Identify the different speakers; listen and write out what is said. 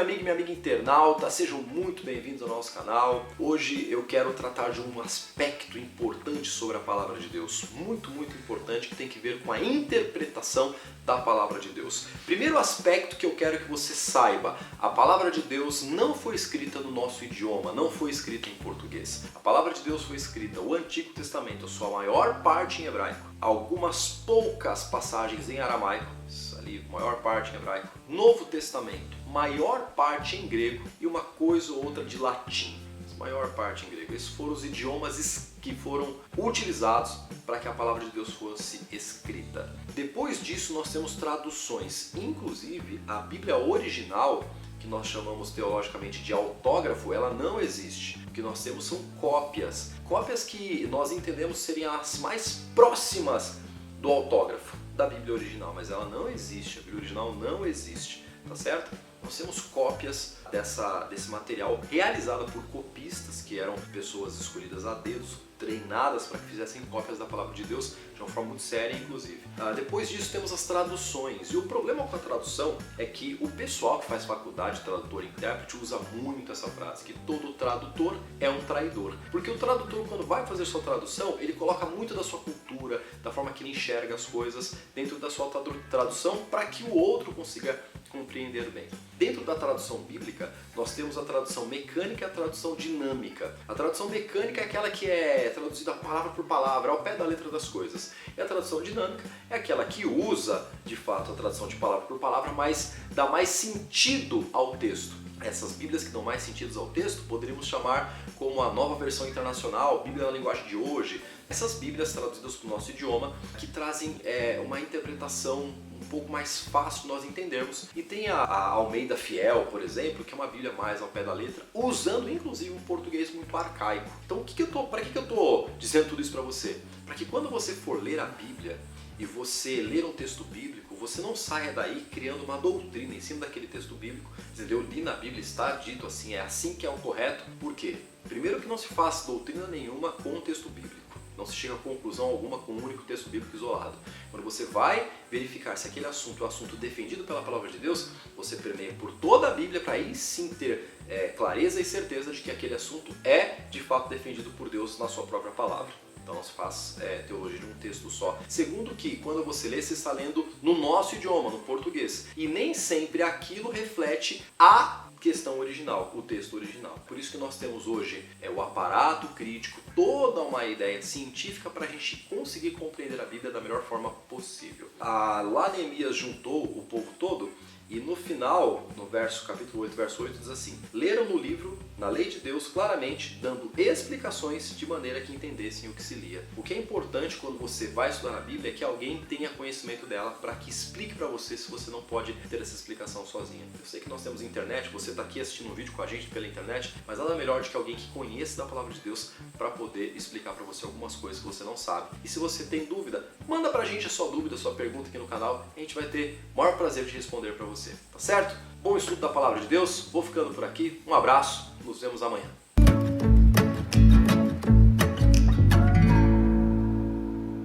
Speaker 1: amigo e minha amiga internauta, sejam muito bem-vindos ao nosso canal. Hoje eu quero tratar de um aspecto importante sobre a Palavra de Deus, muito importante, que tem que ver com a interpretação da Palavra de Deus. Primeiro aspecto que eu quero que você saiba, a Palavra de Deus não foi escrita no nosso idioma, não foi escrita em português. A Palavra de Deus foi escrita, o Antigo Testamento, a sua maior parte em hebraico, algumas poucas passagens em aramaico, ali, maior parte em hebraico, Novo Testamento, maior parte em grego e uma coisa ou outra de latim, maior parte em grego. Esses foram os idiomas que foram utilizados para que a palavra de Deus fosse escrita. Depois disso nós temos traduções, inclusive a Bíblia original, que nós chamamos teologicamente de autógrafo, ela não existe. O que nós temos são cópias, cópias que nós entendemos serem as mais próximas do autógrafo da Bíblia original, mas ela não existe, a Bíblia original não existe, tá certo? Nós temos cópias desse material realizada por copistas, que eram pessoas escolhidas a dedo, treinadas para que fizessem cópias da Palavra de Deus de uma forma muito séria, inclusive. Depois disso temos as traduções, e o problema com a tradução é que o pessoal que faz faculdade de tradutor e intérprete usa muito essa frase, que todo tradutor é um traidor. Porque o tradutor, quando vai fazer sua tradução, ele coloca muito da sua cultura, da forma que ele enxerga as coisas dentro da sua tradução para que o outro consiga compreender bem. Dentro da tradução bíblica, nós temos a tradução mecânica e a tradução dinâmica. A tradução mecânica é aquela que é traduzida palavra por palavra, ao pé da letra das coisas. E a tradução dinâmica é aquela que usa, de fato, a tradução de palavra por palavra, mas dá mais sentido ao texto. Essas Bíblias que dão mais sentidos ao texto, poderíamos chamar como a nova versão internacional, Bíblia na linguagem de hoje. Essas Bíblias traduzidas para o nosso idioma, que trazem uma interpretação um pouco mais fácil de nós entendermos. E tem a Almeida Fiel, por exemplo, que é uma Bíblia mais ao pé da letra, usando inclusive um português muito arcaico. Então para que eu estou dizendo tudo isso para você? Para que quando você for ler a Bíblia e você ler um texto bíblico, você não saia daí criando uma doutrina em cima daquele texto bíblico, dizendo, eu li na Bíblia, está dito assim, é assim que é o correto. Por quê? Primeiro que não se faça doutrina nenhuma com o texto bíblico. Não se chega a conclusão alguma com um único texto bíblico isolado. Quando você vai verificar se aquele assunto é um assunto defendido pela Palavra de Deus, você permeia por toda a Bíblia para aí sim ter clareza e certeza de que aquele assunto é de fato defendido por Deus na sua própria palavra. Então não se faz teologia de um texto só. Segundo que, quando você lê, você está lendo no nosso idioma, no português. E nem sempre aquilo reflete a questão original, o texto original. Por isso que nós temos hoje o aparato crítico, toda uma ideia científica para a gente conseguir compreender a Bíblia da melhor forma possível. Lá Neemias juntou o povo todo e no final, no capítulo 8, verso 8, diz assim: leram no livro, na lei de Deus, claramente, dando explicações de maneira que entendessem o que se lia. O que é importante quando você vai estudar a Bíblia é que alguém tenha conhecimento dela para que explique para você, se você não pode ter essa explicação sozinho. Eu sei que nós temos internet, você está aqui assistindo um vídeo com a gente pela internet, mas nada melhor do que alguém que conheça da Palavra de Deus para poder explicar para você algumas coisas que você não sabe. E se você tem dúvida, manda pra gente a sua dúvida, a sua pergunta aqui no canal, e a gente vai ter o maior prazer de responder para você. Tá certo? Bom estudo da Palavra de Deus, vou ficando por aqui, um abraço, nos vemos amanhã.